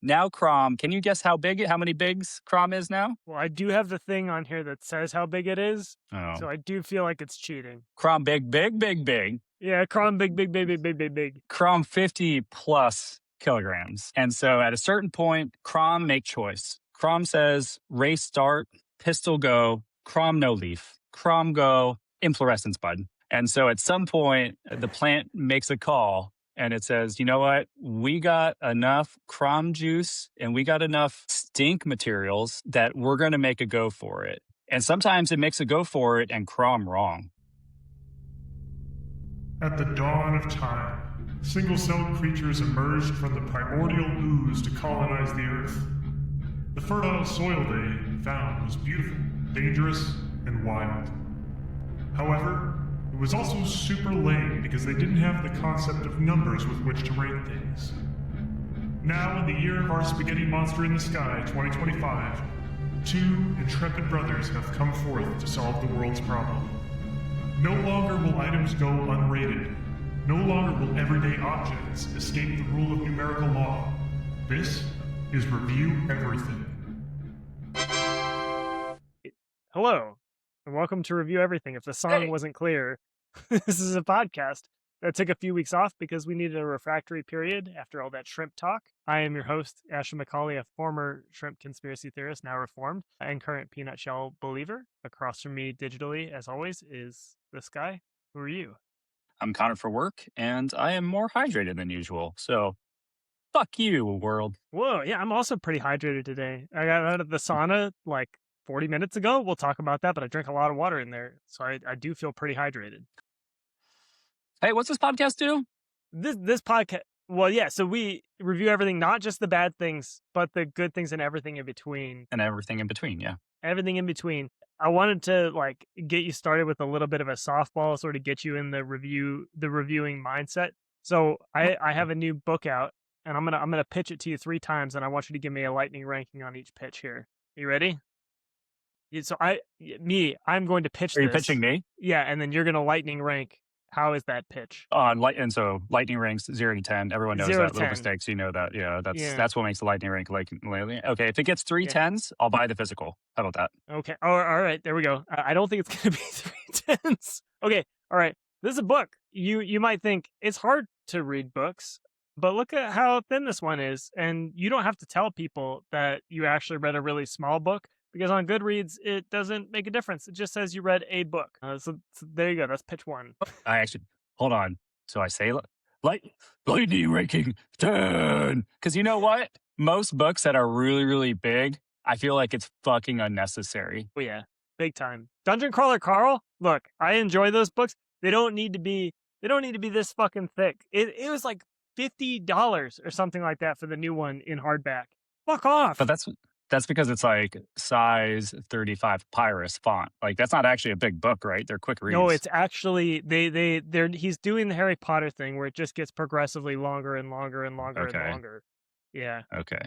Now Crom, can you guess how many bigs Crom is now? Well, I do have the thing on here that says how big it is, Oh, so I do feel like it's cheating. Crom big. Yeah, Crom big. Crom 50 plus kilograms. And so at a certain point, Crom make choice. Crom says race start, pistol go, Crom no leaf, Crom go, inflorescence bud. And so at some point, the plant makes a call and it says, you know what? We got enough Crom juice and we got enough stink materials that we're going to make a go for it. And sometimes it makes a go for it and Crom wrong. At the dawn of time, single-celled creatures emerged from the primordial ooze to colonize the Earth. The fertile soil they found was beautiful, dangerous, and wild. However, it was also super lame because they didn't have the concept of numbers with which to rate things. Now, in the year of our spaghetti monster in the sky, 2025, two intrepid brothers have come forth to solve the world's problem. No longer will items go unrated. No longer will everyday objects escape the rule of numerical law. This is Review Everything. Hello, and welcome to Review Everything. If the song wasn't clear, this is a podcast that took a few weeks off because we needed a refractory period after all that shrimp talk. I am your host, Asher McCauley, a former shrimp conspiracy theorist, now reformed, and current peanut shell believer. Across from me digitally, as always, is this guy. Who are you? I'm Connor for work, and I am more hydrated than usual. So, fuck you, world. Whoa, yeah, I'm also pretty hydrated today. I got out of the sauna like 40 minutes ago. We'll talk about that, but I drank a lot of water in there, so I do feel pretty hydrated. Hey, what's this podcast do? This podcast, well, yeah, so we review everything, not just the bad things, but the good things and everything in between. And everything in between, yeah. Everything in between. I wanted to like get you started with a little bit of a softball, sort of get you in the reviewing mindset. So I have a new book out, and I'm gonna pitch it to you 3 times, and I want you to give me a lightning ranking on each pitch here. You ready? So I'm going to pitch Are you this. pitching me? Yeah, and then you're gonna lightning rank. How is that pitch? And so lightning ranks 0 to 10. Everyone knows 0 that. to Little 10. mistakes, you know that. Yeah, Yeah. that's what makes the lightning rank like. Okay, if it gets 3 Yeah. 10s, I'll buy the physical. How about that? Okay. Oh, all right. There we go. I don't think it's going to be 3 10s. Okay. All right. This is a book. You might think it's hard to read books, but look at how thin this one is. And you don't have to tell people that you actually read a really small book because on Goodreads, it doesn't make a difference. It just says you read a book. So there you go. That's pitch 1. I actually, hold on. So I say lightning ranking 10. Because you know what? Most books that are really, really big, I feel like it's fucking unnecessary. Oh, yeah. Big time. Dungeon Crawler Carl, look, I enjoy those books. They don't need to be this fucking thick. It was like $50 or something like that for the new one in hardback. Fuck off. But that's because it's like size 35 papyrus font. Like that's not actually a big book, right? They're quick reads. No, it's actually he's doing the Harry Potter thing where it just gets progressively longer and longer and longer and longer. Yeah. Okay.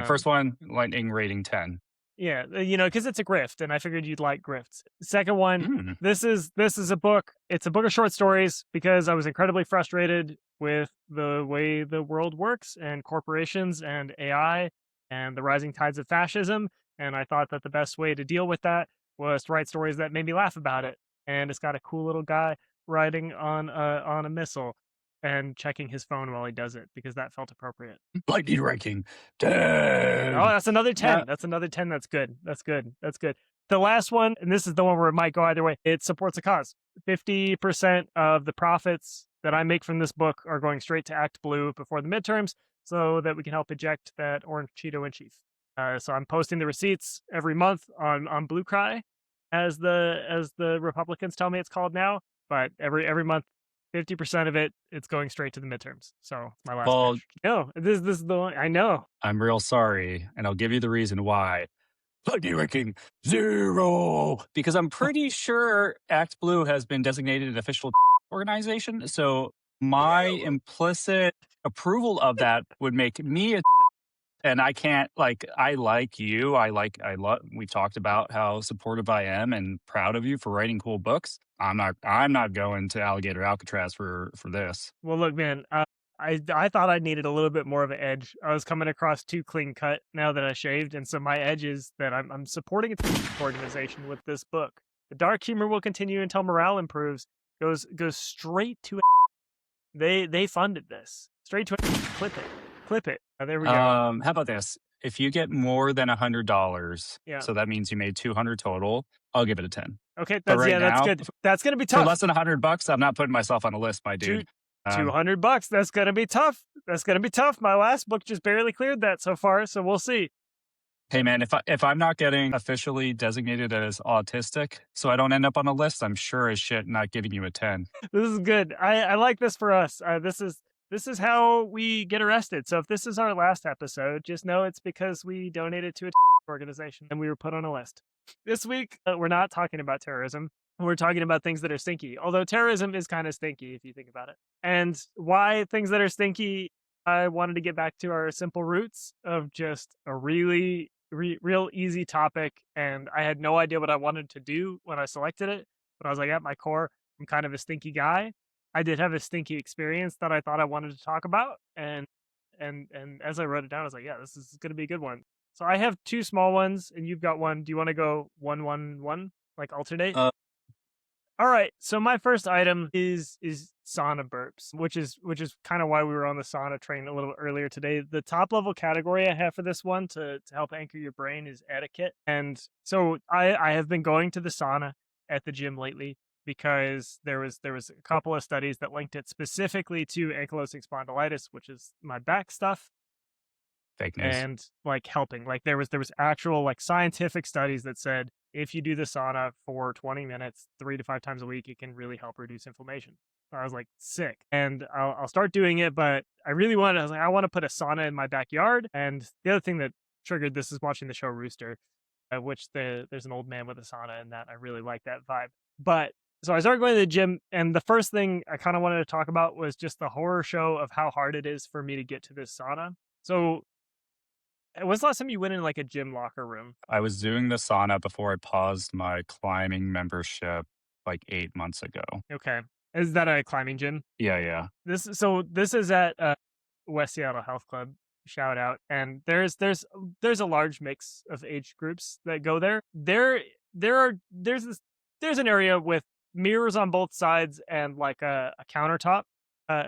First one, lightning rating 10. Yeah, because it's a grift, and I figured you'd like grifts. Second one, this is a book. It's a book of short stories because I was incredibly frustrated with the way the world works and corporations and AI and the rising tides of fascism. And I thought that the best way to deal with that was to write stories that made me laugh about it. And it's got a cool little guy riding on a missile and checking his phone while he does it because that felt appropriate. Lightning ranking 10. Oh, that's another 10. That's another 10. That's good. The last one, and this is the one where it might go either way, it supports a cause. 50% of the profits that I make from this book are going straight to Act Blue before the midterms so that we can help eject that orange Cheeto in chief. So I'm posting the receipts every month on Blue Cry, as the Republicans tell me it's called now. But every month, 50% of it's going straight to the midterms. So my last pitch. No, this is the one. I know. I'm real sorry, and I'll give you the reason why. Lightning ranking 0. Because I'm pretty sure Act Blue has been designated an official organization. So my implicit approval of that would make me a and I can't I like you. We talked about how supportive I am and proud of you for writing cool books. I'm not going to Alligator Alcatraz for this. Well, look, man, I thought I needed a little bit more of an edge. I was coming across too clean cut now that I shaved, and so my edge is that I'm supporting a organization with this book. The dark humor will continue until morale improves. Goes straight to a they funded this. Straight to a clip it. Clip it. Oh, there we go. How about this? If you get more than $100, Yeah. so that means you made 200 total, I'll give it a 10. Okay, But that's right that's now, good. That's gonna be For tough. less than $100, I'm not putting myself on a list, my dude. $200. That's gonna be tough. That's gonna be tough. My last book just barely cleared that so far, so we'll see. Hey man, if I'm not getting officially designated as autistic, so I don't end up on a list, I'm sure as shit not giving you a 10. This is good. I like this for us. This is how we get arrested. So if this is our last episode, just know it's because we donated to a organization and we were put on a list. This week, we're not talking about terrorism. We're talking about things that are stinky. Although terrorism is kind of stinky if you think about it. And why things that are stinky, I wanted to get back to our simple roots of just a really real easy topic. And I had no idea what I wanted to do when I selected it. But I was like, at my core, I'm kind of a stinky guy. I did have a stinky experience that I thought I wanted to talk about, and as I wrote it down, I was like, yeah, this is going to be a good one. So I have two small ones, and you've got one. Do you want to go 1-1-1, like alternate? All right. So my first item is sauna burps, which is kind of why we were on the sauna train a little earlier today. The top level category I have for this one to help anchor your brain is etiquette, and so I have been going to the sauna at the gym lately, because there was a couple of studies that linked it specifically to ankylosing spondylitis, which is my back stuff. Fake news. And like helping. Like there was actual like scientific studies that said if you do the sauna for 20 minutes, 3 to 5 times a week, it can really help reduce inflammation. So I was like, sick. And I'll start doing it, but I was like, I want to put a sauna in my backyard. And the other thing that triggered this is watching the show Rooster, which there's an old man with a sauna, and that I really like that vibe. But so I started going to the gym, and the first thing I kind of wanted to talk about was just the horror show of how hard it is for me to get to this sauna. So, when's the last time you went in like a gym locker room? I was doing the sauna before I paused my climbing membership like 8 months ago. Okay. Is that a climbing gym? Yeah. This is at West Seattle Health Club. Shout out. And there's a large mix of age groups that go there. There's an area with mirrors on both sides and like a countertop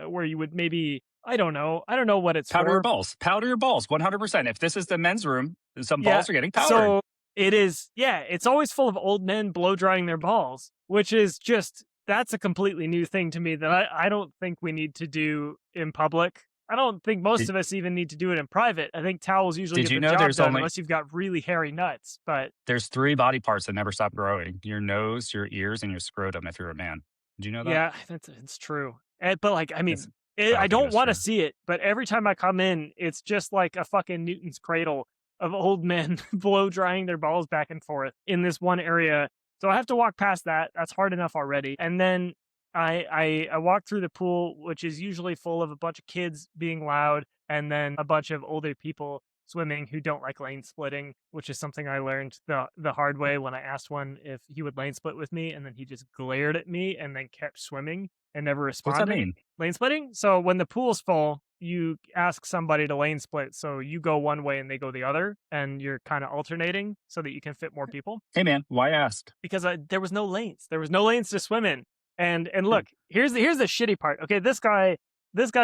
where you would maybe, I don't know what it's powder for. Powder your balls 100%. If this is the men's room, some balls are getting powdered. So it is, it's always full of old men blow drying their balls, which is just, that's a completely new thing to me that I don't think we need to do in public. I don't think most of us even need to do it in private. I think towels usually get the job done unless you've got really hairy nuts. But there's 3 body parts that never stop growing: your nose, your ears, and your scrotum if you're a man. Do you know that? Yeah, it's true. But like, I mean, I don't want to see it, but every time I come in, it's just like a fucking Newton's cradle of old men blow drying their balls back and forth in this one area. So I have to walk past that. That's hard enough already. And then I walk through the pool, which is usually full of a bunch of kids being loud, and then a bunch of older people swimming who don't like lane splitting, which is something I learned the hard way when I asked one if he would lane split with me, and then he just glared at me and then kept swimming and never responded. What's that mean? Lane splitting? So when the pool's full, you ask somebody to lane split. So you go one way and they go the other, and you're kind of alternating so that you can fit more people. Hey man, why ask? Because there was no lanes. There was no lanes to swim in. And look, here's the shitty part. Okay, this guy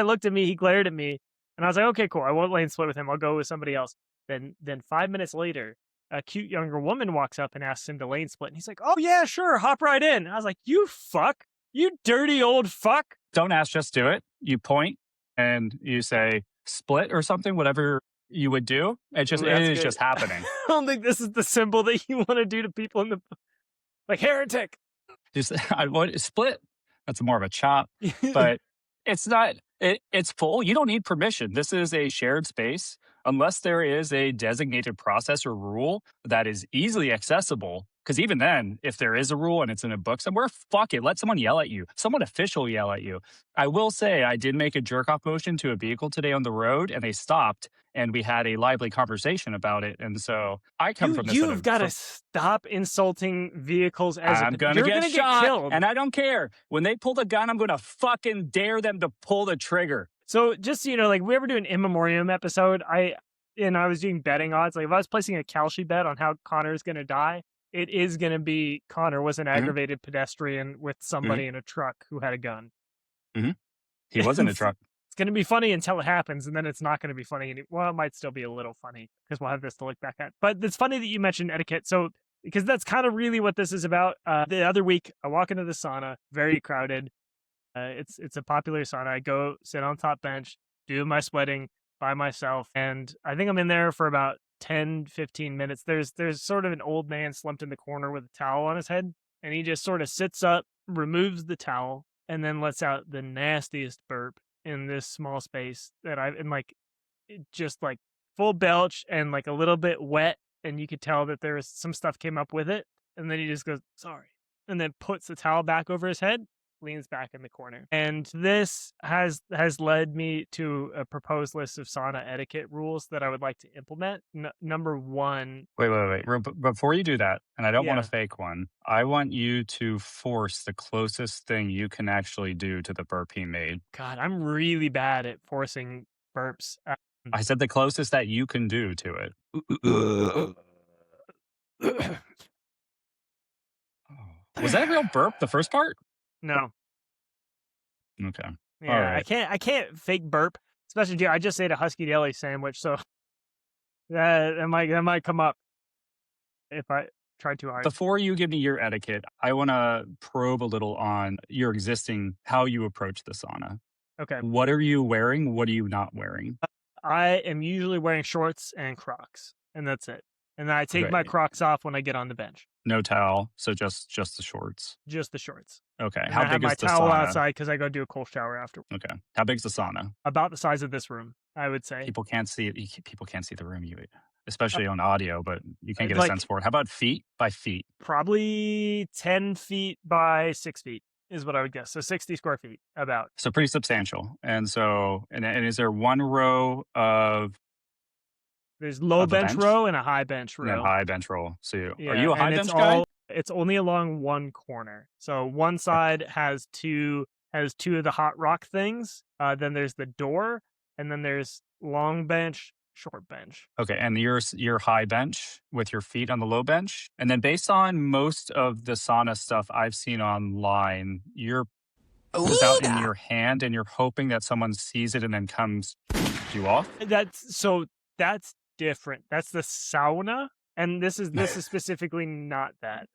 looked at me, he glared at me, and I was like, okay, cool. I won't lane split with him. I'll go with somebody else. Then 5 minutes later, a cute younger woman walks up and asks him to lane split, and he's like, oh yeah, sure, hop right in. And I was like, you fuck, you dirty old fuck. Don't ask, just do it. You point and you say split or something, whatever you would do. It is just happening. I don't think this is the symbol that you want to do to people in the like heretic. Just I want split. That's more of a chop, but it's not. It's full. You don't need permission. This is a shared space. Unless there is a designated process or rule that is easily accessible. Because even then, if there is a rule and it's in a book somewhere, fuck it. Let someone yell at you. Someone official yell at you. I will say I did make a jerk-off motion to a vehicle today on the road, and they stopped, and we had a lively conversation about it. And so I come from this. You've got to stop insulting vehicles as I'm going to get shot, killed. And I don't care. When they pull the gun, I'm going to fucking dare them to pull the trigger. So just so you know, like we ever do an in memoriam episode, I was doing betting odds. Like if I was placing a Kalshi bet on how Connor is gonna die, it is gonna be Connor was an aggravated pedestrian with somebody in a truck who had a gun. He was in a truck. It's gonna be funny until it happens, and then it's not gonna be funny. Well, it might still be a little funny because we'll have this to look back at. But it's funny that you mentioned etiquette. So because that's kind of really what this is about. The other week, I walk into the sauna, very crowded. It's a popular sauna. I go sit on top bench, do my sweating by myself, and I think I'm in there for about 10, 15 minutes. There's sort of an old man slumped in the corner with a towel on his head, and he just sort of sits up, removes the towel, and then lets out the nastiest burp in this small space that just like full belch and like a little bit wet, and you could tell that there was some stuff came up with it, and then he just goes, sorry, and then puts the towel back over his head, leans back in the corner. And this has led me to a proposed list of sauna etiquette rules that I would like to implement. Number one. Wait. Before you do that, and I don't want Yeah. to fake one, I want you to force the closest thing you can actually do to the burp he made. God, I'm really bad at forcing burps. I said the closest that you can do to it. Was that a real burp, the first part? No. Okay. Yeah, All right. I can't fake burp, especially dude, I just ate a husky deli sandwich, so that might come up if I try too hard. Before you give me your etiquette, I want to probe a little on your how you approach the sauna. Okay. What are you wearing? What are you not wearing? I am usually wearing shorts and Crocs, and that's it. And then I take my Okay. Crocs off when I get on the bench. No towel, so just the shorts. Just the shorts. Okay. And How I have big my is the towel sauna? outside because I go do a cold shower after. Okay. How big's the sauna? About the size of this room, I would say. People can't see it. People can't see the room, especially on audio, but you can't get a sense for it. How about feet by feet? Probably 10 feet by 6 feet is what I would guess. So 60 square feet about. So pretty substantial. And so, and is there one row of... There's low Of a bench bench? row and a high bench and then row. high bench roll? So are Yeah, you a high and bench guy? it's only along one corner. So one side has two of the hot rock things. Then there's the door, and then there's long bench, short bench. Okay, and you're high bench with your feet on the low bench, and then based on most of the sauna stuff I've seen online, you're put out in your hand, and you're hoping that someone sees it and then comes you off. That's different. That's the sauna, and this is specifically not that.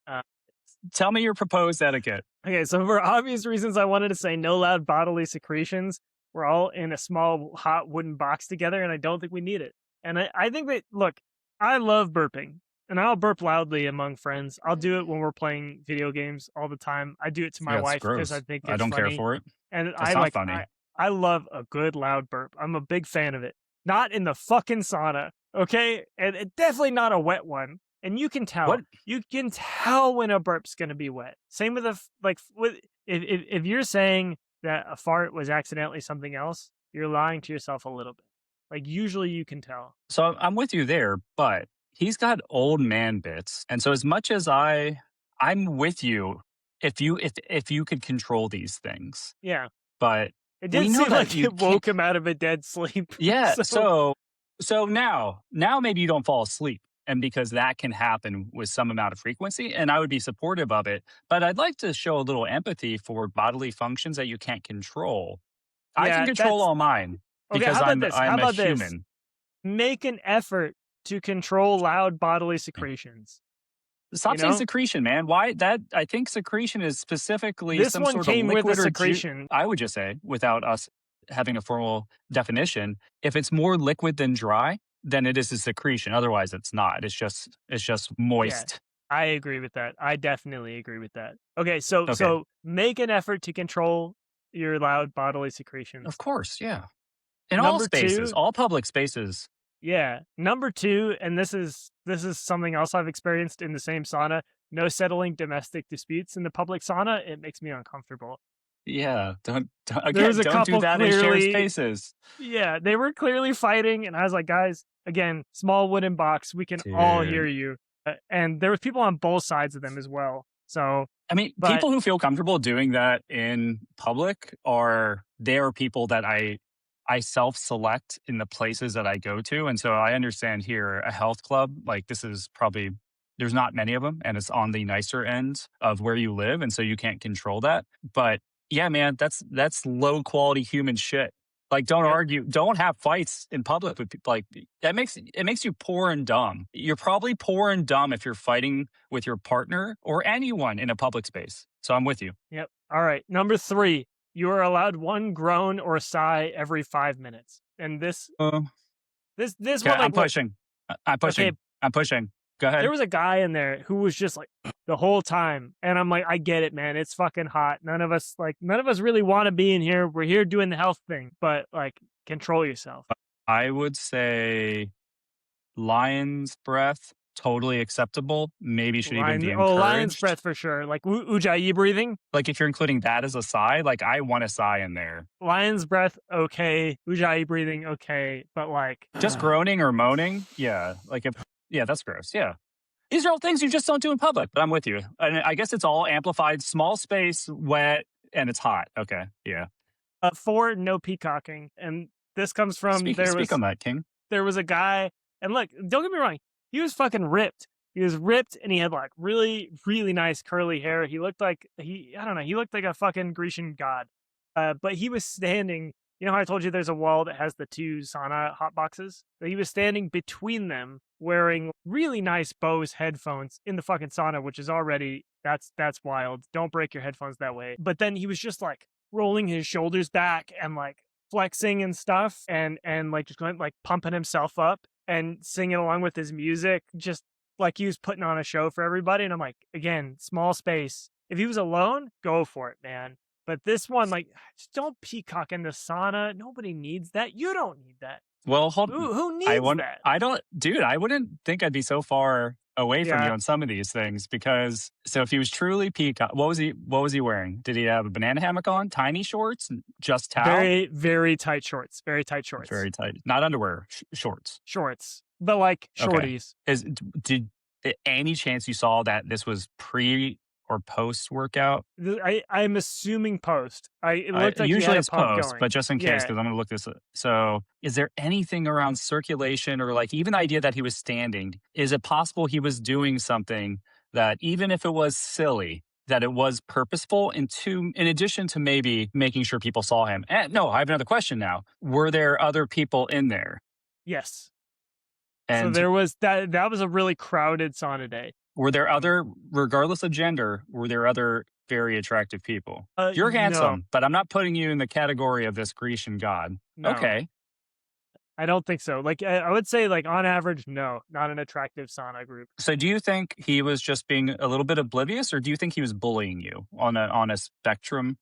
Tell me your proposed etiquette. Okay, so for obvious reasons, I wanted to say no loud bodily secretions. We're all in a small, hot wooden box together, and I don't think we need it. And I think that, look, I love burping, and I'll burp loudly among friends. I'll do it when we're playing video games all the time. I do it to my wife because I think it's I don't funny. care for it. And It's not funny. I love a good loud burp. I'm a big fan of it. Not in the fucking sauna, okay? And definitely not a wet one. And you can tell. What? You can tell when a burp's going to be wet. Same with if you're saying that a fart was accidentally something else, you're lying to yourself a little bit. Like usually you can tell. So I'm with you there, but he's got old man bits, and so as much as I'm with you if you could control these things. Yeah. But it did seem like it woke him out of a dead sleep. Yeah. So now maybe you don't fall asleep. And because that can happen with some amount of frequency, and I would be supportive of it, but I'd like to show a little empathy for bodily functions that you can't control. I can control all mine because I'm a human. Make an effort to control loud bodily secretions. Stop saying secretion, man. Why that? I think secretion is specifically some sort of liquid with a or secretion. I would just say, without us having a formal definition, if it's more liquid than dry, then it is a secretion. Otherwise, it's not. It's just moist. Yeah, I agree with that. I definitely agree with that. Okay, so make an effort to control your loud bodily secretions. Of course, yeah. In all spaces, all public spaces. Yeah. Number 2, and this is something else I've experienced in the same sauna. No settling domestic disputes in the public sauna. It makes me uncomfortable. Yeah, don't do that in shared spaces. Yeah, they were clearly fighting, and I was like, guys, again, small wooden box, we can all hear you. And there was people on both sides of them as well. So I mean, people who feel comfortable doing that in public are people that I I self-select in the places that I go to. And so I understand here a health club, like this is probably there's not many of them and it's on the nicer end of where you live. And so you can't control that. But yeah, man, that's low quality human shit. Like don't Yep. argue, don't have fights in public with people. Like it makes you poor and dumb. You're probably poor and dumb if you're fighting with your partner or anyone in a public space. So I'm with you. Yep. All right. Number 3, you are allowed one groan or sigh every 5 minutes. And this one, Okay, like, I'm pushing. I'm pushing. Okay, I'm pushing. Go ahead. there was a guy in there who was just like the whole time, and I'm like, I get it, man. It's fucking hot. None of us really want to be in here. We're here doing the health thing, but like, control yourself. I would say lion's breath, totally acceptable. Maybe should even be encouraged. Lion's breath for sure. Like ujjayi breathing. Like if you're including that as a sigh, like I want a sigh in there. Lion's breath, okay. Ujjayi breathing, okay. But like, Just groaning or moaning, yeah. Like if that's gross. Yeah. These are all things you just don't do in public, but I'm with you. And I guess it's all amplified, small space, wet, and it's hot. Okay. Yeah. 4, no peacocking, and this comes from Speak on that, King. there was a guy, and look, don't get me wrong, he was fucking ripped. He was ripped, and he had like really, really nice curly hair. He looked like he looked like a fucking Grecian god. But he was standing. You know how I told you there's a wall that has the 2 sauna hot boxes? So he was standing between them, wearing really nice Bose headphones in the fucking sauna, which is already that's wild. Don't break your headphones that way. But then he was just like rolling his shoulders back and like flexing and stuff, and like just going like pumping himself up and singing along with his music, just like he was putting on a show for everybody. And I'm like, again, small space. If he was alone, go for it, man. But this one, like, just don't peacock in the sauna. Nobody needs that. You don't need that. Well, hold Who needs that? I don't, dude, I wouldn't think I'd be so far away from you on some of these things because, so if he was truly peacock, what was he wearing? Did he have a banana hammock on, tiny shorts, just towel? Very, very tight shorts. Very tight shorts. Very tight. Not underwear, shorts. Shorts. But like shorties. Okay. Did any chance you saw that this was pre or post workout? I'm assuming post. It looked like usually he had it's a pump post, going. but just in case, because I'm going to look this up. So, is there anything around circulation or like even the idea that he was standing? Is it possible he was doing something that even if it was silly, that it was purposeful? In addition to maybe making sure people saw him. And no, I have another question now. Were there other people in there? Yes. And so there was that was a really crowded sauna day. Were there other, regardless of gender, were there other very attractive people? You're handsome, no. but I'm not putting you in the category of this Grecian god. No. Okay. I don't think so. Like, I would say, like, on average, no, not an attractive sauna group. So do you think he was just being a little bit oblivious, or do you think he was bullying you on a spectrum?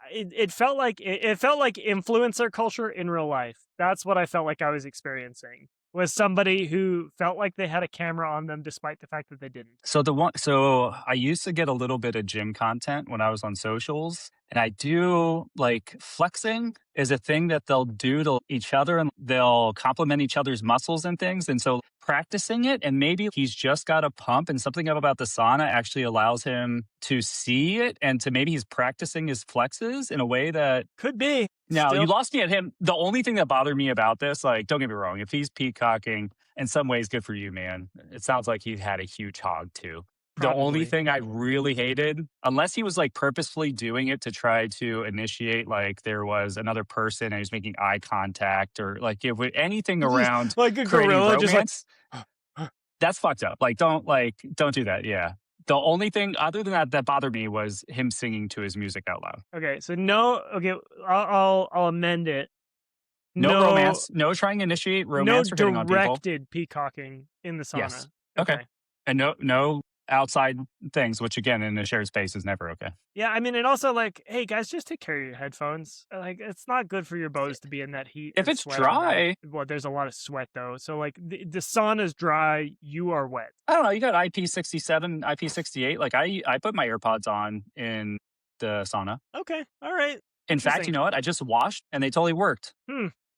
It felt like influencer culture in real life. That's what I felt like I was experiencing. Was somebody who felt like they had a camera on them despite the fact that they didn't. So I used to get a little bit of gym content when I was on socials, and I do like flexing is a thing that they'll do to each other and they'll compliment each other's muscles and things. And so practicing it, and maybe he's just got a pump and something about the sauna actually allows him to see it, and to maybe he's practicing his flexes in a way that could be. Now, you lost me at him. The only thing that bothered me about this, like, don't get me wrong, if he's peacocking, in some ways, good for you, man. It sounds like he had a huge hog, too. Probably. The only thing I really hated, unless he was, like, purposefully doing it to try to initiate, like, there was another person and he was making eye contact or, like, if anything around like a creating gorilla, romance, just like, that's fucked up. Don't do that, yeah. The only thing other than that bothered me was him singing to his music out loud. Okay, so no. Okay, I'll amend it. No romance. No trying to initiate romance or hitting on people. No directed peacocking in the sauna. Yes. Okay. And no outside things, which again in a shared space is never okay. Yeah, I mean, and also like, hey guys, just take care of your headphones. Like, it's not good for your Bose to be in that heat. If it's dry, well, there's a lot of sweat though. So like, the sauna's dry, you are wet. I don't know. You got IP67, IP68. Like I put my AirPods on in the sauna. Okay, all right. In fact, you know what? I just washed and they totally worked.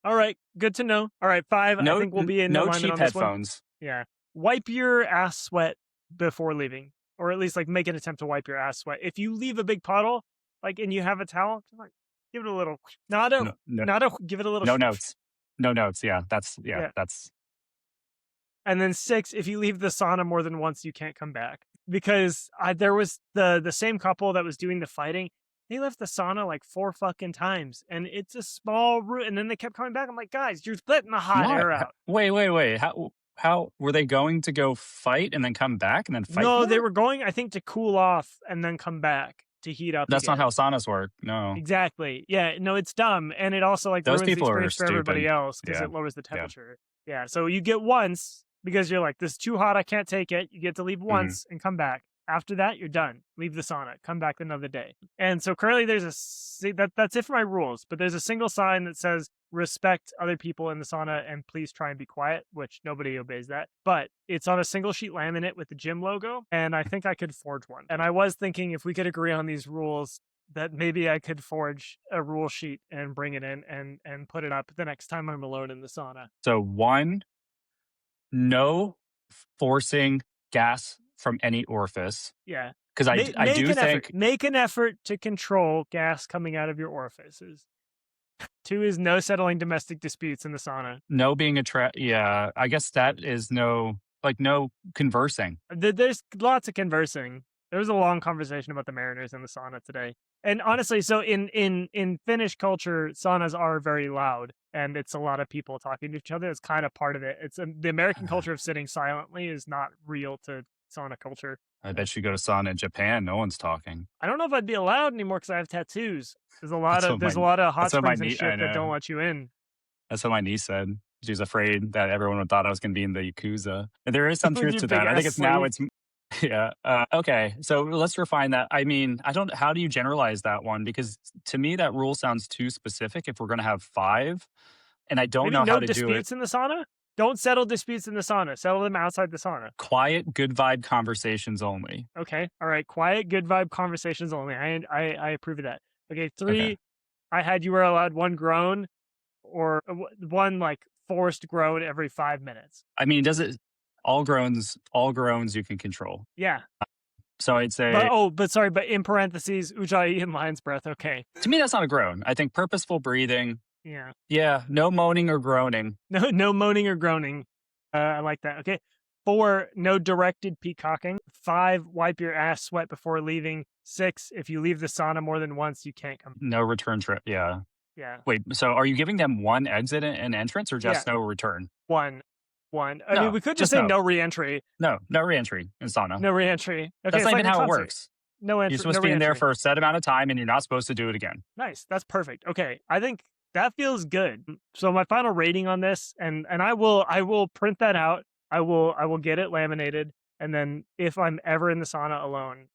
All right, good to know. All right, 5. I think we'll be in no alignment cheap on this headphones. One. Yeah, wipe your ass sweat before leaving, or at least like make an attempt to wipe your ass sweat. If you leave a big puddle, like, and you have a towel, just like Give it a little. No, no, Give it a little. no notes. No notes. Yeah, that's Yeah. that's And then 6, if you leave the sauna more than once, you can't come back. Because there was the same couple that was doing the fighting. They left the sauna like 4 fucking times, and it's a small room. And then they kept coming back. I'm like, guys, you're letting the hot why. air out. Wait. How were they going to go fight and then come back and then fight? No, more? they were going, I think, to cool off and then come back to heat up. That's again. not how saunas work. No, Exactly. Yeah. No, it's dumb, and it also like those ruins the people are experience for everybody stupid. else because Yeah. it lowers the temperature. Yeah. So you get once because you're like, this is too hot, I can't take it. You get to leave once and come back. After that, you're done. Leave the sauna. Come back another day. And so currently, that's it for my rules. But there's a single sign that says respect other people in the sauna and please try and be quiet, which nobody obeys that. But it's on a single sheet laminate with the gym logo, and I think I could forge one. And I was thinking if we could agree on these rules, that maybe I could forge a rule sheet and bring it in and put it up the next time I'm alone in the sauna. So 1, no forcing gas from any orifice. Yeah. Because I do think make an effort to control gas coming out of your orifices. 2 is no settling domestic disputes in the sauna. no being yeah, I guess that is no conversing. There's lots of conversing. There was a long conversation about the mariners in the sauna today. And honestly, so in Finnish culture, saunas are very loud, and it's a lot of people talking to each other. It's kind of part of it. It's the American culture of sitting silently is not real to sauna culture. I bet you go to sauna in Japan, no one's talking. I don't know if I'd be allowed anymore because I have tattoos. There's a lot That's of what hot my springs and nie- shit I that don't know. let you in. That's what my niece said. She's afraid that everyone would thought I was going to be in the Yakuza. And there is some With truth your to that. I think big-ass it's now sleeve. it's yeah. Okay, so let's refine that. I mean, how do you generalize that one? Because to me, that rule sounds too specific if we're going to have 5, and I don't Maybe know no how to do it. disputes in the sauna? Don't settle disputes in the sauna. Settle them outside the sauna. Quiet, good vibe conversations only. Okay. All right. Quiet, good vibe conversations only. I approve of that. Okay. 3, Okay. I had you were allowed 1 groan or 1 like forced groan every 5 minutes. I mean, does it all groans you can control? Yeah. So I'd say But in parentheses, Ujjayi and lion's breath. Okay. to me that's not a groan. I think purposeful breathing. Yeah. Yeah, no moaning or groaning. No moaning or groaning. I like that. Okay. 4, no directed peacocking. 5, wipe your ass sweat before leaving. 6, if you leave the sauna more than once, you can't come. No return trip. Yeah. Yeah. Wait, so are you giving them 1 exit and entrance or just Yeah. no return? 1. I No, mean, we could just just say no. no reentry. No reentry in sauna. No reentry. Okay, That's it's not like even a how it concert. works. No entry. You're supposed no to be in there reentry. for a set amount of time and you're not supposed to do it again. Nice. That's perfect. Okay. I think that feels good. So my final rating on this, and I will print that out. I will get it laminated. And then if I'm ever in the sauna alone,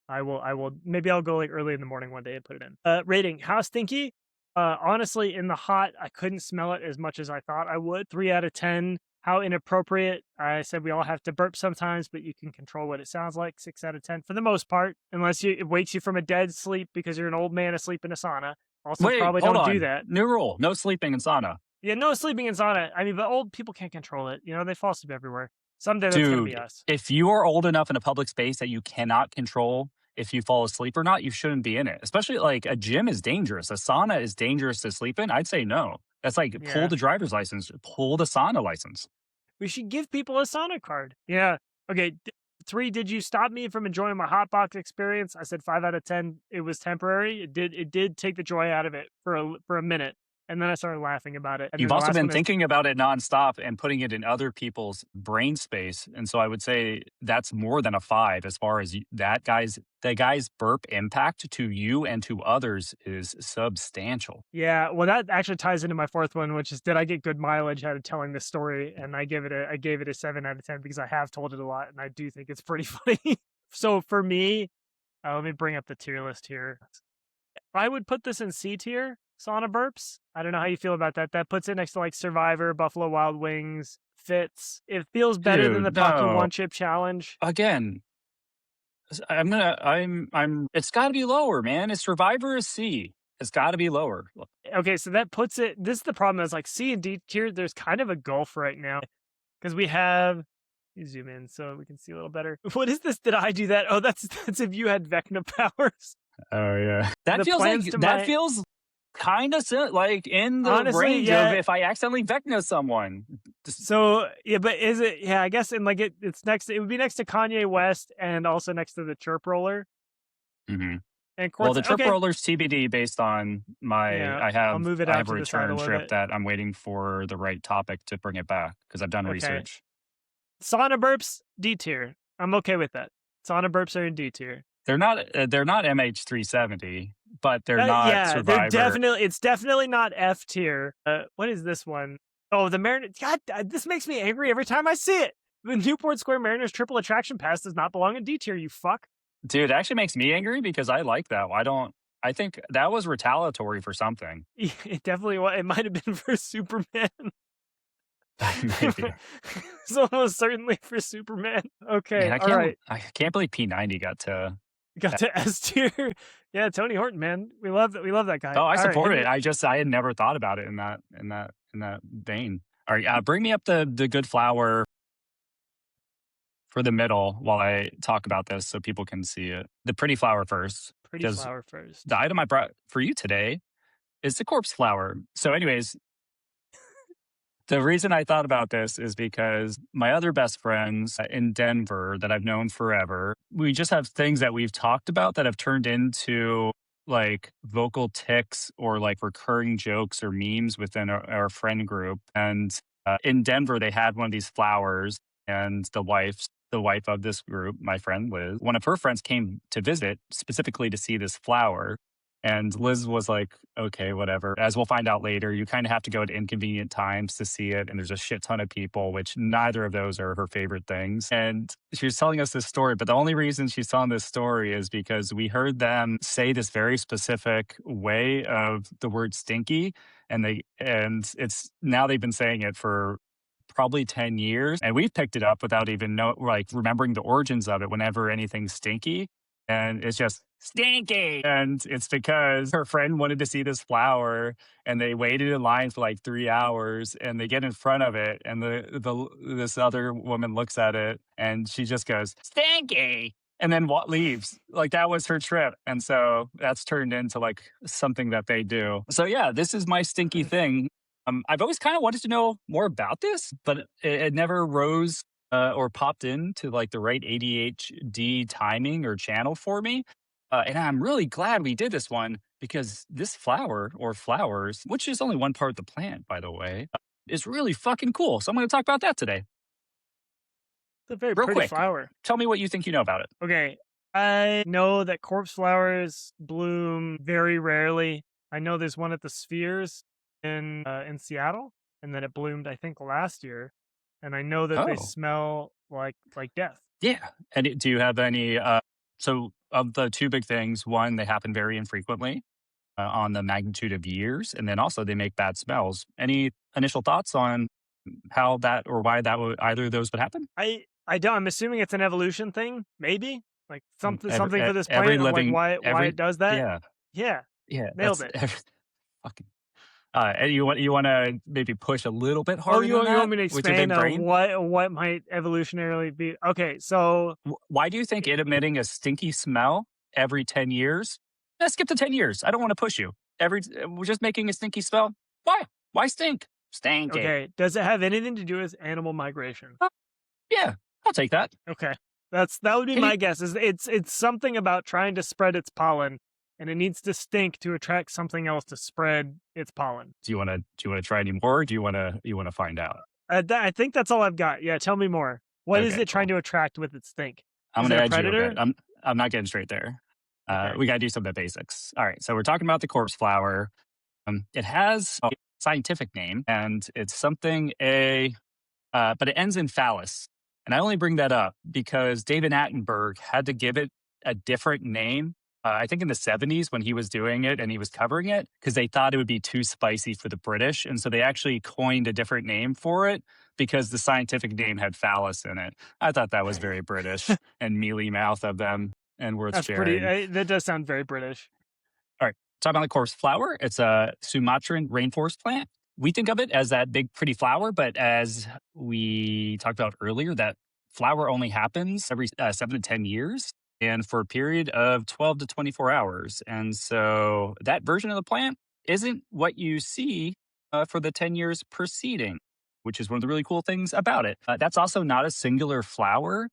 maybe I'll go like early in the morning one day and put it in. Rating, how stinky? Honestly, in the hot, I couldn't smell it as much as I thought I would. 3 out of 10. How inappropriate? I said we all have to burp sometimes, but you can control what it sounds like. 6 out of 10 for the most part, unless it wakes you from a dead sleep because you're an old man asleep in a sauna. Also, Wait, probably hold don't on. do that. New rule: no sleeping in sauna. Yeah, no sleeping in sauna. I mean, but old people can't control it. You know, they fall asleep everywhere. Someday that's gonna be Dude, us. if you are old enough in a public space that you cannot control if you fall asleep or not, you shouldn't be in it. Especially like a gym is dangerous. A sauna is dangerous to sleep in. I'd say no. That's like Yeah. pull the driver's license, pull the sauna license. We should give people a sauna card. Yeah. Okay. 3, did you stop me from enjoying my hot box experience? I said 5 out of 10. It was temporary. It did take the joy out of it for a minute. And then I started laughing about it. And You've then the also last been one is- thinking about it nonstop and putting it in other people's brain space. And so I would say that's more than a 5 as far as that guy's burp impact to you and to others is substantial. Yeah, well, that actually ties into my 4th one, which is did I get good mileage out of telling this story? And I gave it a 7 out of 10 because I have told it a lot, and I do think it's pretty funny. So for me, let me bring up the tier list here. I would put this in C tier, sauna burps. I don't know how you feel about that. That puts it next to like Survivor, Buffalo Wild Wings, Fits. It feels better than the Dude, Pocky no. One Chip Challenge. Again, it's got to be lower, man. It's Survivor is C. It's got to be lower. Okay, so that puts it. This is the problem. Is like C and D tier. There's kind of a gulf right now because we have. You zoom in so we can see a little better. What is this? Did I do that? Oh, that's if you had Vecna powers. Oh yeah, that The feels plans like to that my- feels kind of like in the Honestly, range yeah. of if I accidentally vecna someone. So yeah, but is it? Yeah, I guess in like it's next. It would be next to Kanye West and also next to the Chirp Roller Mhm. and Well, Quartz. the trip Okay, roller's TBD based on yeah, I I'll move it I out have a to the side a return little trip bit. that I'm waiting for the right topic to bring it back because I've done Okay, research. sauna burps D tier. I'm okay with that. Sauna burps are in D tier. They're not MH370, but they're not Yeah, they're Survivor. definitely. It's definitely not F tier. What is this one? Oh, the Mariner. God, this makes me angry every time I see it. The Newport Square Mariners Triple Attraction Pass does not belong in D tier. You fuck. Dude, it actually makes me angry because I like that. I think that was retaliatory for something. It definitely was. It might have been for Superman. Maybe. It's almost certainly for Superman. Okay, Man, all right. I can't believe P90 got to. Got to S tier. Yeah, Tony Horton, man. We love that. We love that guy. Oh, I All right, hit support me. it. I had never thought about it in that vein. All right, bring me up the good flower for the middle while I talk about this so people can see it. The pretty flower first, Pretty because flower first. the item I brought for you today is the corpse flower. So, anyways, the reason I thought about this is because my other best friends in Denver that I've known forever, we just have things that we've talked about that have turned into like vocal tics or like recurring jokes or memes within our friend group. And in Denver, they had one of these flowers, and the wife of this group, my friend Liz, one of her friends came to visit specifically to see this flower. And Liz was like, okay, whatever. As we'll find out later, you kind of have to go at inconvenient times to see it. And there's a shit ton of people, which neither of those are her favorite things. And she was telling us this story, but the only reason she's telling this story is because we heard them say this very specific way of the word stinky. And it's now they've been saying it for probably 10 years. And we've picked it up without even like remembering the origins of it whenever anything's stinky. And it's just stinky. And it's because her friend wanted to see this flower and they waited in line for like 3 hours and they get in front of it. And this other woman looks at it and she just goes, stinky. And then what leaves? Like that was her trip. And so that's turned into like something that they do. So yeah, this is my stinky thing. I've always kind of wanted to know more about this, but it never rose or popped into like the right ADHD timing or channel for me. And I'm really glad we did this one because this flower or flowers, which is only one part of the plant, by the way, is really fucking cool. So I'm going to talk about that today. It's a very Real pretty quick, flower. tell me what you think you know about it. Okay, I know that corpse flowers bloom very rarely. I know there's one at the Spheres in Seattle, and then it bloomed I think last year. And I know that they Oh, smell like death. yeah. And do you have any? So, of the two big things, one, they happen very infrequently on the magnitude of years. And then also they make bad smells. Any initial thoughts on how that or why that would either of those would happen? I don't. I'm assuming it's an evolution thing, maybe like something for this Every plant, or like living, why it does that. yeah, Yeah, yeah, nailed it. fucking. And you want to maybe push a little bit Oh, harder than you want that me to with your big expand on brain? what might evolutionarily be? Okay, so Why do you think it emitting a stinky smell every 10 years? Let's skip to 10 years. I don't want to push you. We're just making a stinky smell. Why? Why stink? Stinky. okay, does it have anything to do with animal migration? Uh, yeah, I'll take that. Okay, that would be Can you, my guess. Is it's something about trying to spread its pollen, and it needs to stink to attract something else to spread its pollen. do you want to try any more? Or do you want to find out? I think that's all I've got. Yeah, tell me more. What is Okay, it trying cool. to attract with its stink? I'm Is going it to a edge you a bit. predator? I'm not getting straight there. Okay. We got to do some of the basics. All right. So we're talking about the corpse flower. It has a scientific name, and it's something but it ends in phallus. And I only bring that up because David Attenborough had to give it a different name. I think in the 70s when he was doing it and he was covering it, because they thought it would be too spicy for the British. And so they actually coined a different name for it because the scientific name had phallus in it. I thought that was very British and mealy mouth of them and worth That's pretty. sharing. That does sound very British. All right. Talking about the corpse flower, it's a Sumatran rainforest plant. We think of it as that big, pretty flower, but as we talked about earlier, that flower only happens every 7 to 10 years and for a period of 12 to 24 hours. And so that version of the plant isn't what you see for the 10 years preceding, which is one of the really cool things about it. That's also not a singular flower.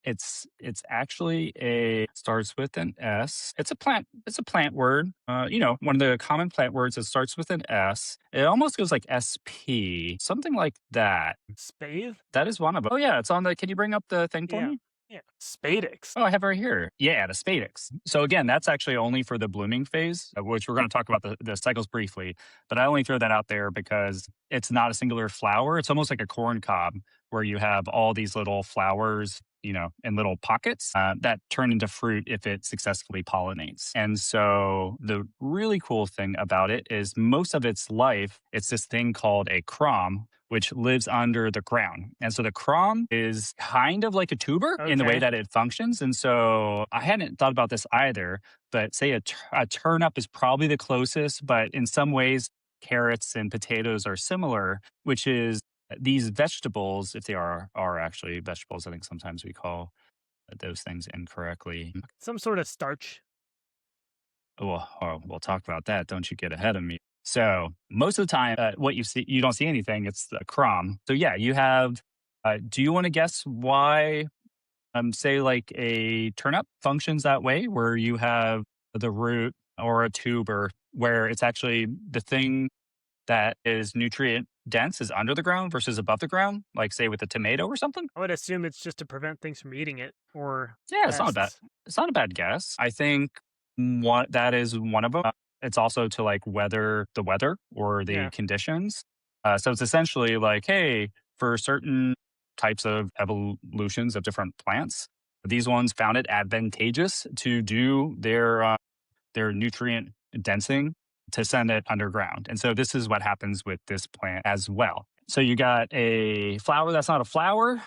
It's actually a starts with an S. It's a plant. It's a plant word. One of the common plant words that starts with an S. It almost goes like SP, something like that. Spathe? That is one of them. Oh yeah, it's on the. Can you bring up the thing for Yeah. me? Yeah. Spadix. Oh, I have it right here. Yeah, the spadix. So again, that's actually only for the blooming phase, which we're going to talk about the cycles briefly. But I only throw that out there because it's not a singular flower. It's almost like a corn cob where you have all these little flowers, in little pockets that turn into fruit if it successfully pollinates. And so the really cool thing about it is most of its life, it's this thing called a crom, which lives under the ground. And so the crom is kind of like a tuber in the way Okay. that it functions. And so I hadn't thought about this either, but say a turnip is probably the closest, but in some ways, carrots and potatoes are similar, which is these vegetables, if they are actually vegetables, I think sometimes we call those things incorrectly. Some sort of starch. We'll talk about that. Don't you get ahead of me. So most of the time, what you see, you don't see anything. It's the crom. So yeah, you have. Do you want to guess why? Say like a turnip functions that way, where you have the root or a tuber, where it's actually the thing that is nutrient dense is under the ground versus above the ground, like say with a tomato or something. I would assume it's just to prevent things from eating it or Yeah, pests. it's not a bad guess. I think what that is one of them. It's also to like weather the weather or the Yeah. conditions. So it's essentially like, hey, for certain types of evolutions of different plants, these ones found it advantageous to do their nutrient densing to send it underground. And so this is what happens with this plant as well. So you got a flower that's not a flower.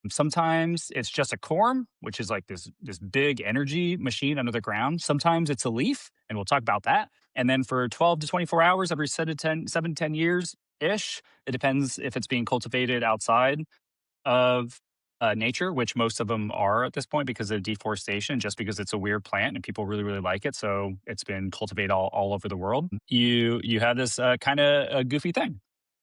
Sometimes it's just a corm, which is like this big energy machine under the ground. Sometimes it's a leaf, and we'll talk about that. And then for 12 to 24 hours, every 7 to 10 years ish, it depends if it's being cultivated outside of nature, which most of them are at this point because of deforestation, just because it's a weird plant and people really, really like it. So it's been cultivated all over the world. You have this kind of a goofy thing.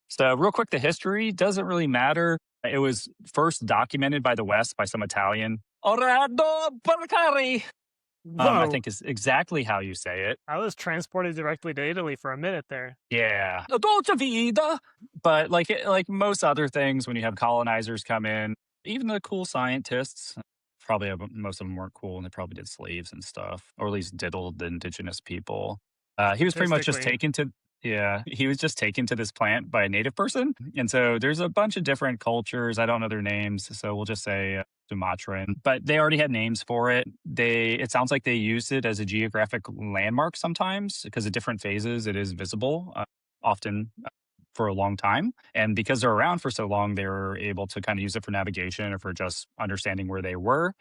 So real quick, the history doesn't really matter. It was first documented by the West by some Italian. Orado Barcari. I Whoa. think is exactly how you say it. I was transported directly to Italy for a minute there. Yeah. La dolce vita. But like most other things, when you have colonizers come in, even the cool scientists, probably most of them weren't cool and they probably did slaves and stuff, or at least diddled the indigenous people. He was pretty much just Statistically. he was just taken to this plant by a native person. And so there's a bunch of different cultures. I don't know their names. So we'll just say Sumatran, but they already had names for it. It sounds like they used it as a geographic landmark sometimes because at different phases it is visible, often for a long time. And because they're around for so long, they were able to kind of use it for navigation or for just understanding where they were.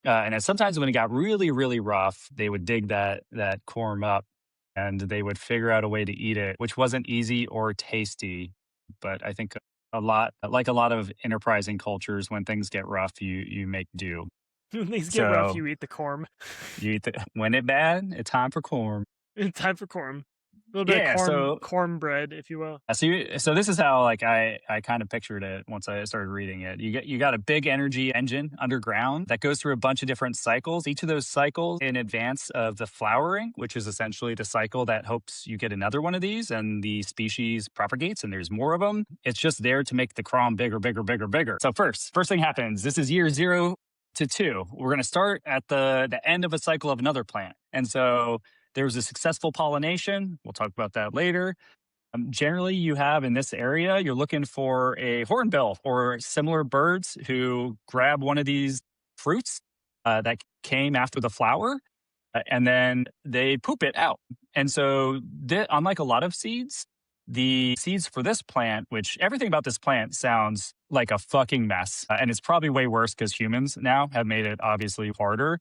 And then sometimes when it got really, really rough, they would dig that corm up and they would figure out a way to eat it, which wasn't easy or tasty. But I think a lot of enterprising cultures, when things get rough, you make do. When things get rough, So you eat the corm. you eat when it bad, it's time for corm. It's time for corm. A little bit Yeah. of cornbread, if you will. So this is how like I kind of pictured it once I started reading it. You got a big energy engine underground that goes through a bunch of different cycles. Each of those cycles in advance of the flowering, which is essentially the cycle that hopes you get another one of these and the species propagates and there's more of them. It's just there to make the crom bigger, bigger, bigger, bigger. So first thing happens. This is year 0 to 2. We're going to start at the end of a cycle of another plant, and so there was a successful pollination. We'll talk about that later. Generally, you have in this area, you're looking for a hornbill or similar birds who grab one of these fruits that came after the flower, and then they poop it out. And so, unlike a lot of seeds, the seeds for this plant, which everything about this plant sounds like a fucking mess, and it's probably way worse because humans now have made it obviously harder.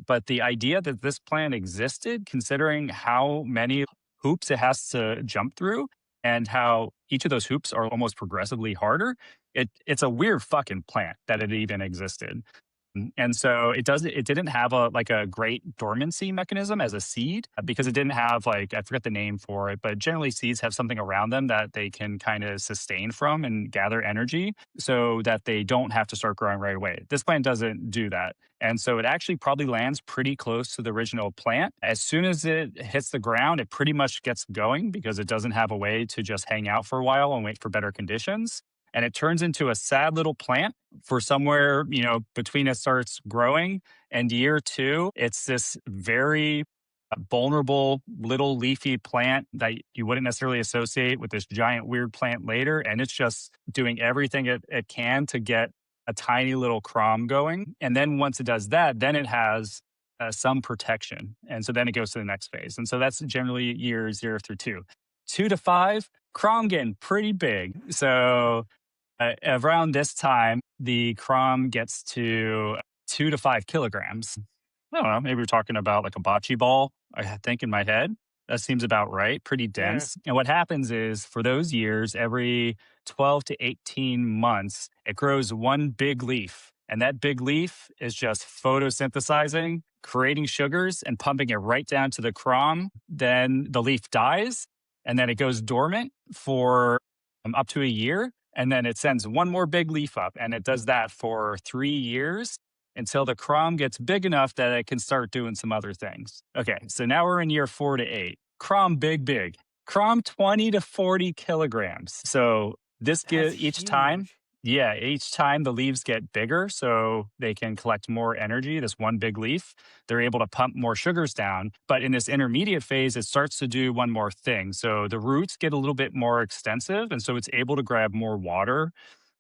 But the idea that this plant existed, considering how many hoops it has to jump through and how each of those hoops are almost progressively harder, it's a weird fucking plant that it even existed. And so it didn't have a great dormancy mechanism as a seed because it didn't have like, I forget the name for it, but generally seeds have something around them that they can kind of sustain from and gather energy so that they don't have to start growing right away. This plant doesn't do that. And so it actually probably lands pretty close to the original plant. As soon as it hits the ground, it pretty much gets going because it doesn't have a way to just hang out for a while and wait for better conditions. And it turns into a sad little plant for somewhere, between it starts growing and year two. It's this very vulnerable little leafy plant that you wouldn't necessarily associate with this giant weird plant later. And it's just doing everything it can to get a tiny little crom going. And then once it does that, then it has some protection. And so then it goes to the next phase. And so that's generally years 0 through 2. 2 to 5, crom getting pretty big. So around this time, the crom gets to 2 to 5 kilograms. I don't know, maybe we're talking about like a bocce ball, I think in my head. That seems about right, pretty Yeah. dense. And what happens is for those years, every 12 to 18 months, it grows one big leaf. And that big leaf is just photosynthesizing, creating sugars and pumping it right down to the crom. Then the leaf dies and then it goes dormant for up to a year. And then it sends one more big leaf up. And it does that for 3 years until the crom gets big enough that it can start doing some other things. Okay, so now we're in year 4 to 8. Crom big. Crom 20 to 40 kilograms. So this gives each time the leaves get bigger so they can collect more energy, this one big leaf. They're able to pump more sugars down. But in this intermediate phase, it starts to do one more thing. So the roots get a little bit more extensive. And so it's able to grab more water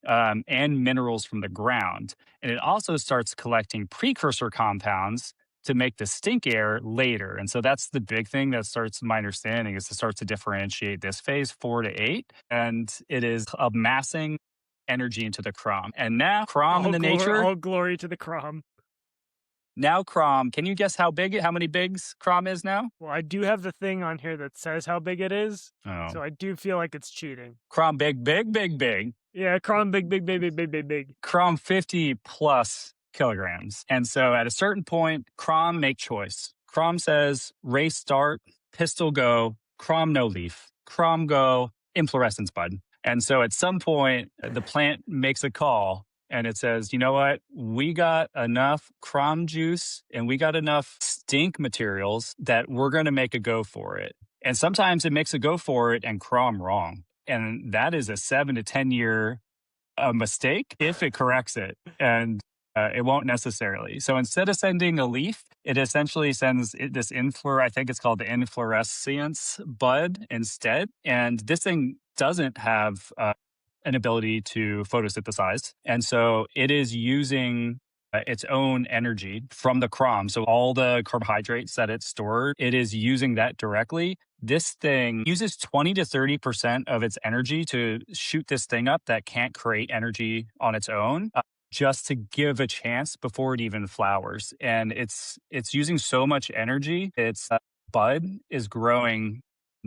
and minerals from the ground. And it also starts collecting precursor compounds to make the stink air later. And so that's the big thing that starts, my understanding, is to start to differentiate this phase 4 to 8. And it is amassing energy into the crom. And now crom in the nature. All glory to the crom. Now crom, can you guess how many bigs crom is now? Well, I do have the thing on here that says how big it is. Oh. So I do feel like it's cheating. Crom big. Yeah, crom big. Crom 50 plus kilograms. And so at a certain point, crom make choice. Crom says race start, pistol go, crom no leaf, crom go, inflorescence bud. And so at some point, the plant makes a call and it says, you know what? We got enough crom juice and we got enough stink materials that we're going to make a go for it. And sometimes it makes a go for it and crom wrong. And that is a 7 to 10 year mistake if it corrects it. And it won't necessarily. So instead of sending a leaf, it essentially sends this I think it's called the inflorescence bud instead. And this thing doesn't have an ability to photosynthesize. And so it is using its own energy from the crom. So all the carbohydrates that it's stored, it is using that directly. This thing uses 20 to 30% of its energy to shoot this thing up that can't create energy on its own, just to give a chance before it even flowers. And it's using so much energy. Its bud is growing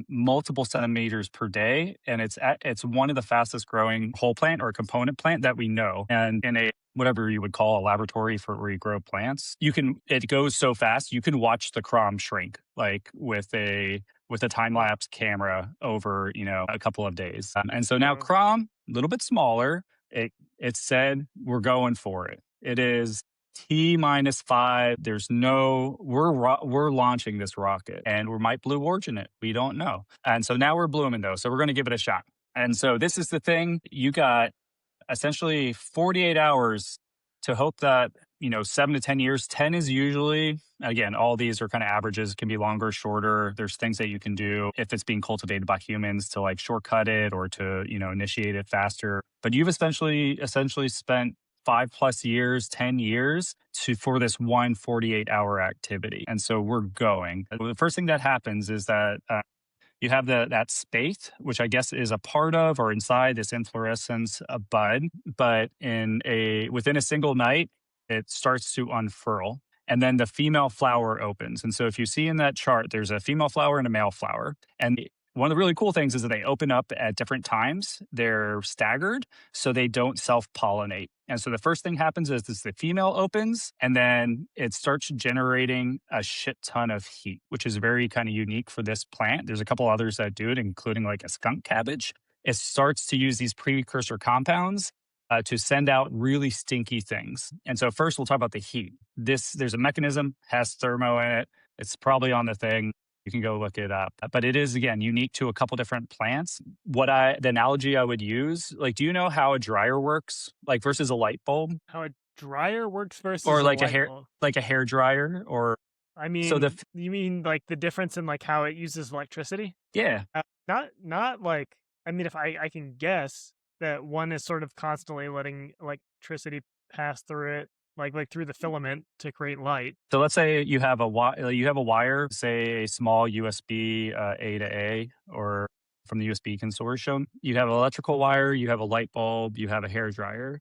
multiple centimeters per day, and it's one of the fastest growing whole plant or component plant that we know. And in a whatever you would call a laboratory for where you grow plants, it goes so fast you can watch the crom shrink, like with a time lapse camera over a couple of days. And so now crom a little bit smaller. It said we're going for it. It is T-5. We're launching this rocket and we might Blue Origin it. We don't know. And so now we're blooming though. So we're going to give it a shot. And so this is the thing. You got essentially 48 hours to hope that, 7 to 10 years. 10 is usually, again, all these are kind of averages, can be longer, shorter. There's things that you can do if it's being cultivated by humans to like shortcut it or to, initiate it faster. But you've essentially spent 5+ years, 10 years for this 48-hour activity. And so we're going. The first thing that happens is that you have that spathe, which I guess is a part of or inside this inflorescence bud. But within a single night, it starts to unfurl. And then the female flower opens. And so if you see in that chart, there's a female flower and a male flower. And one of the really cool things is that they open up at different times. They're staggered, so they don't self-pollinate. And so the first thing happens is the female opens, and then it starts generating a shit ton of heat, which is very kind of unique for this plant. There's a couple others that do it, including like a skunk cabbage. It starts to use these precursor compounds to send out really stinky things. And so first we'll talk about the heat. There's a mechanism, has thermo in it. It's probably on the thing. You can go look it up. But it is, again, unique to a couple different plants. The analogy I would use, like, do you know how a dryer works, like versus a light bulb? How a dryer works versus Or like a a light hair, bulb. like a hair dryer, or I so mean, you mean like the difference in like how it uses electricity? yeah. Not like, I mean, if I can guess that one is sort of constantly letting electricity pass through it, like through the filament to create light. So let's say you have a wire, say a small USB A to A, or from the USB consortium. You have an electrical wire, you have a light bulb, you have a hair dryer.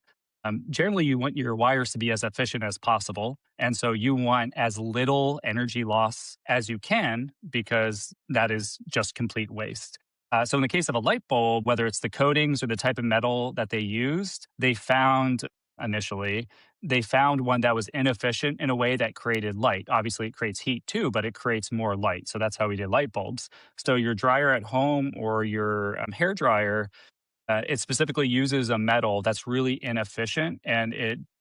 Generally, you want your wires to be as efficient as possible. And so you want as little energy loss as you can, because that is just complete waste. So in the case of a light bulb, whether it's the coatings or the type of metal that they used, they found one that was inefficient in a way that created light. Obviously, it creates heat too, but it creates more light. So that's how we did light bulbs. So your dryer at home or your hair dryer, it specifically uses a metal that's really inefficient, and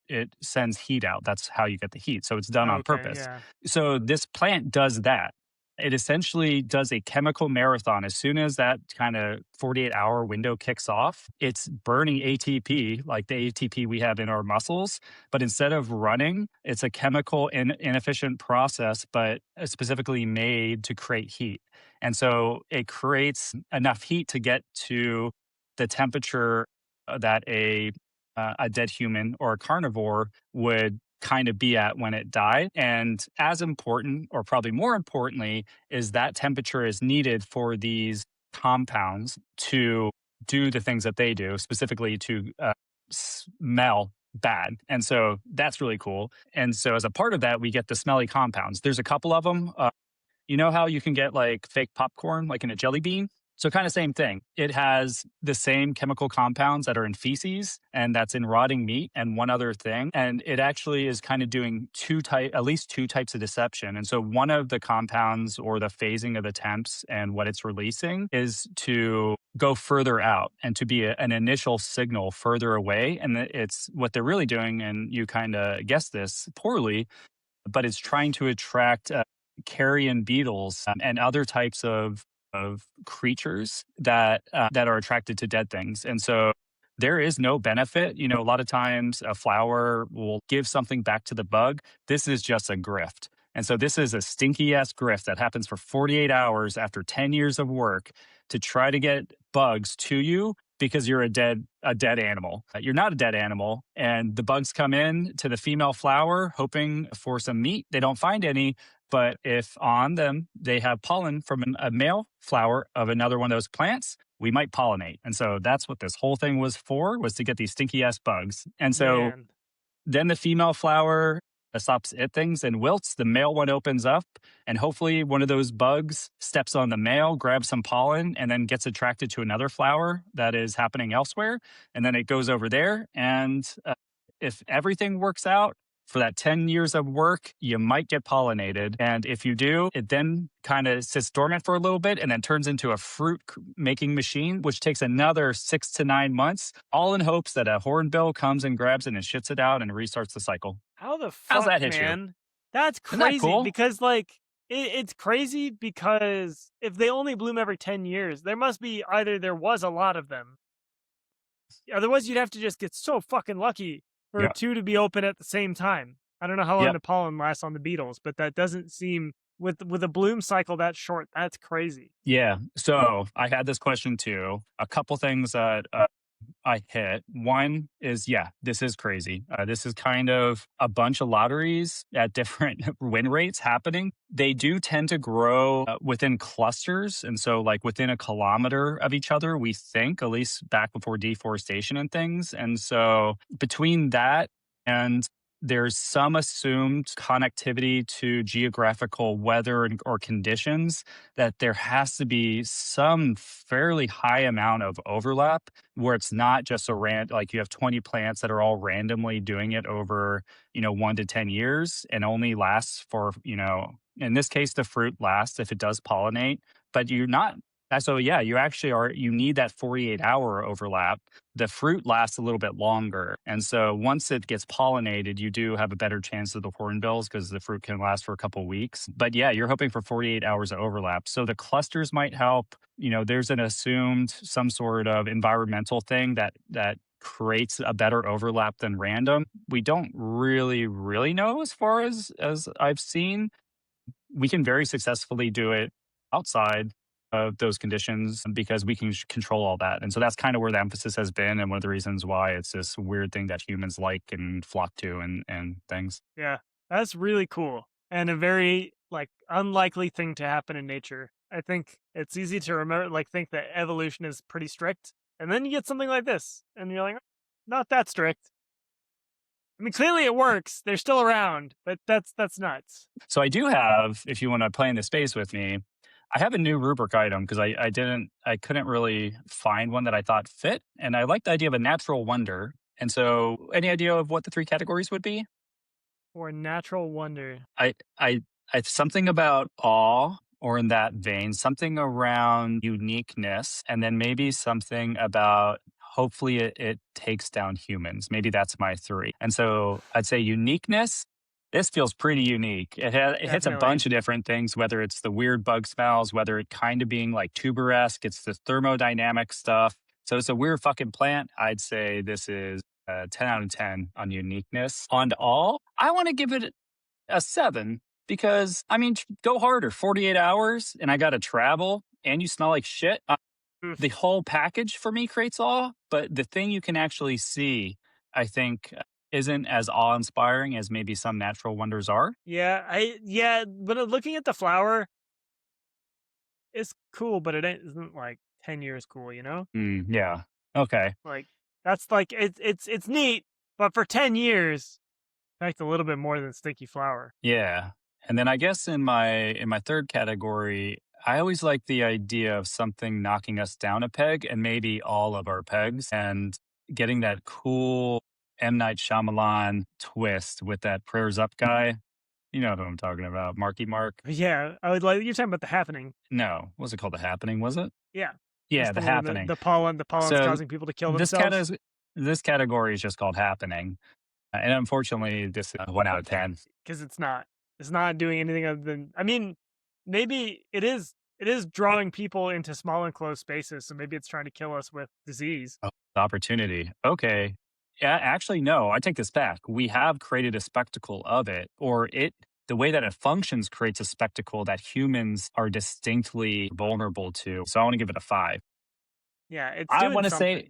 it sends heat out. That's how you get the heat. So it's done on Okay, purpose. yeah. So this plant does that. It essentially does a chemical marathon. As soon as that kind of 48-hour window kicks off, it's burning ATP, like the ATP we have in our muscles. But instead of running, it's a chemical inefficient process, but specifically made to create heat. And so it creates enough heat to get to the temperature that a dead human or a carnivore would kind of be at when it died. And as important, or probably more importantly, is that temperature is needed for these compounds to do the things that they do, specifically to smell bad. And so that's really cool. And so as a part of that, we get the smelly compounds. There's a couple of them. You know how you can get like fake popcorn, like in a jelly bean? So kind of same thing. It has the same chemical compounds that are in feces and that's in rotting meat and one other thing. And it actually is kind of doing at least two types of deception. And so one of the compounds, or the phasing of the temps and what it's releasing, is to go further out and to be an initial signal further away. And it's what they're really doing. And you kind of guessed this poorly, but it's trying to attract carrion beetles and other types of creatures that are attracted to dead things. And so there is no benefit. You know, a lot of times a flower will give something back to the bug. This is just a grift. And so this is a stinky ass grift that happens for 48 hours after 10 years of work to try to get bugs to you, because you're a dead animal. You're not a dead animal. And the bugs come in to the female flower hoping for some meat. They don't find any. But if on them they have pollen from a male flower of another one of those plants, we might pollinate. And so that's what this whole thing was for, was to get these stinky ass bugs. And so then the female flower stops at things and wilts. The male one opens up, and hopefully one of those bugs steps on the male, grabs some pollen, and then gets attracted to another flower that is happening elsewhere. And then it goes over there. And if everything works out, for that 10 years of work, you might get pollinated. And if you do, it then kind of sits dormant for a little bit and then turns into a fruit making machine, which takes another 6 to 9 months, all in hopes that a hornbill comes and grabs it and shits it out and restarts the cycle. How the How's fuck, that hit man? you? That's Isn't that crazy, cool? because like it's crazy because if they only bloom every 10 years, there must be either there was a lot of them. Otherwise, you'd have to just get so fucking lucky for two to be open at the same time. I don't know how long the pollen lasts on the beetles, but that doesn't seem, with a bloom cycle that short, that's crazy. Yeah. So I had this question too. A couple things that I hit. One is, this is crazy. This is kind of a bunch of lotteries at different win rates happening. They do tend to grow within clusters. And so like within a kilometer of each other, we think, at least back before deforestation and things. And so between that and there's some assumed connectivity to geographical weather or conditions, that there has to be some fairly high amount of overlap where it's not just like you have 20 plants that are all randomly doing it over, 1 to 10 years and only lasts for, in this case, the fruit lasts if it does pollinate, but you're not. So yeah, you need that 48-hour overlap. The fruit lasts a little bit longer. And so once it gets pollinated, you do have a better chance of the hornbills because the fruit can last for a couple weeks. But yeah, you're hoping for 48 hours of overlap. So the clusters might help. There's an assumed some sort of environmental thing that creates a better overlap than random. We don't really know as far as I've seen. We can very successfully do it outside of those conditions because we can control all that. And so that's kind of where the emphasis has been and one of the reasons why it's this weird thing that humans like and flock to and things. Yeah, that's really cool and a very unlikely thing to happen in nature. I think it's easy to remember, think that evolution is pretty strict, and then you get something like this, and you're like, not that strict. I mean, clearly it works. They're still around, but that's nuts. So I do have, if you want to play in the space with me, I have a new rubric item because I couldn't really find one that I thought fit. And I like the idea of a natural wonder. And so any idea of what the 3 categories would be? Or natural wonder. I something about awe or in that vein, something around uniqueness, and then maybe something about hopefully it takes down humans. Maybe that's my 3. And so I'd say uniqueness. This feels pretty unique. It hits a bunch of different things, whether it's the weird bug smells, whether it kind of being like tuberesque, it's the thermodynamic stuff. So it's a weird fucking plant. I'd say this is 10 out of 10 on uniqueness. On all, I want to give it a 7 because, I mean, go harder. 48 hours and I got to travel and you smell like shit. The whole package for me creates awe, but the thing you can actually see, I think, isn't as awe-inspiring as maybe some natural wonders are. But looking at the flower, it's cool, but it isn't 10 years cool, Yeah. Okay. That's it's neat, but for 10 years, in fact, a little bit more than Stinky Flower. Yeah. And then I guess in my 3rd category, I always like the idea of something knocking us down a peg and maybe all of our pegs and getting that cool M. Night Shyamalan twist with that Prayers Up guy. You know what I'm talking about, Marky Mark. Yeah, you're talking about The Happening. No, was it called The Happening? Was it? Yeah. Yeah, The Happening. The pollen's causing people to kill themselves. This category is just called Happening. And unfortunately, this is 1 out of 10. Because it's not. It's not doing anything other than, I mean, maybe it is drawing people into small enclosed spaces, so maybe it's trying to kill us with disease. Oh, opportunity. Okay. Yeah, actually, no, I take this back. We have created a spectacle of it, or the way that it functions creates a spectacle that humans are distinctly vulnerable to. So I want to give it a 5. Yeah, it's I want to say,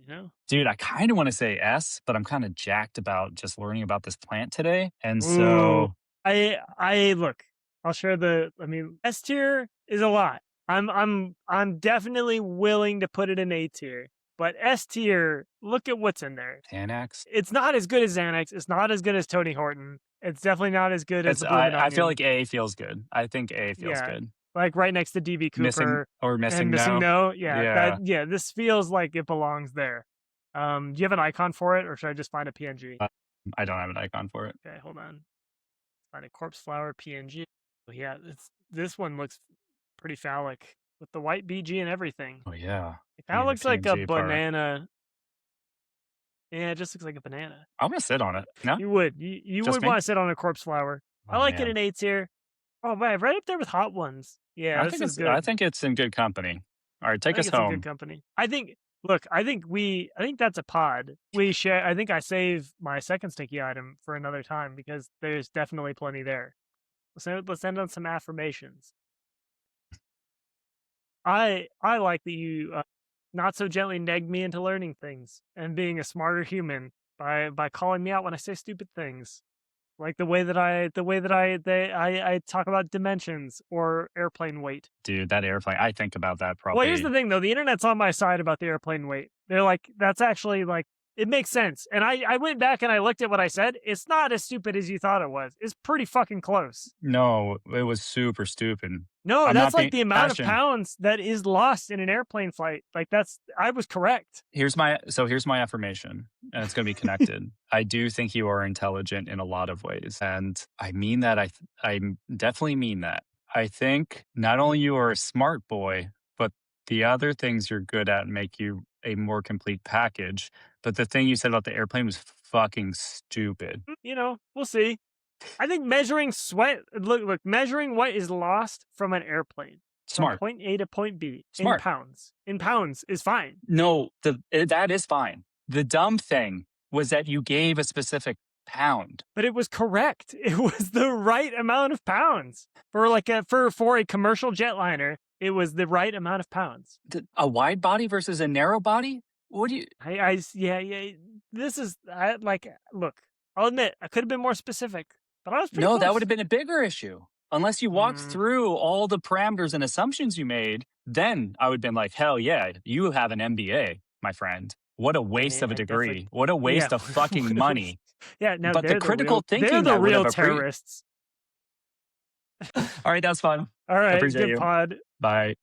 dude, I kind of want to say S, but I'm kind of jacked about just learning about this plant today. And so I look, I'll share S tier is a lot. I'm definitely willing to put it in A tier. But S tier, look at what's in there. Xanax. It's not as good as Xanax. It's not as good as Tony Horton. It's definitely not as good as I feel like A feels good. I think A feels good. Like right next to DB Cooper. Missing No. Yeah. This feels like it belongs there. Do you have an icon for it, or should I just find a PNG? I don't have an icon for it. Okay, hold on. Find a corpse flower PNG. Yeah, this one looks pretty phallic with the white BG and everything. Oh yeah. It kind of looks like a banana. Yeah, it just looks like a banana. I'm gonna sit on it. No, you would. You would want to sit on a corpse flower. I like it in A tier. Oh, man, right up there with hot ones. Yeah, this is good. I think it's in good company. All right, take us home. In good company. I think that's a pod. We share. I think I save my second stinky item for another time because there's definitely plenty there. Let's end on some affirmations. I like that you not so gently negged me into learning things and being a smarter human by calling me out when I say stupid things. Like the way that I talk about dimensions or airplane weight. Dude, that airplane, I think about that probably. Well, here's the thing though. The internet's on my side about the airplane weight. They're like, that's actually like It makes sense. And I went back and I looked at what I said. It's not as stupid as you thought it was. It's pretty fucking close. No, it was super stupid. No, I'm that's not like the amount Ashton, of pounds that is lost in an airplane flight. Like I was correct. Here's my affirmation, and it's going to be connected. I do think you are intelligent in a lot of ways, and I mean that. I definitely mean that. I think not only you are a smart boy, but the other things you're good at make you a more complete package. But the thing you said about the airplane was fucking stupid. You know, we'll see. I think measuring sweat, look, measuring what is lost from an airplane Smart. from point A to point B Smart. in pounds is fine. No, that is fine. The dumb thing was that you gave a specific pound. But it was correct. It was the right amount of pounds for for a commercial jetliner. It was the right amount of pounds. A wide body versus a narrow body? What do you? Yeah. This is look. I'll admit I could have been more specific, but I was pretty No, close. that would have been a bigger issue. Unless you walked through all the parameters and assumptions you made, then I would have been like, hell yeah, you have an MBA, my friend. What a waste of a degree. What a waste of fucking money. Yeah, no, but the critical thinking, they're the that would real have terrorists. All right, that's fun. All right, Appreciate good you. pod. Bye.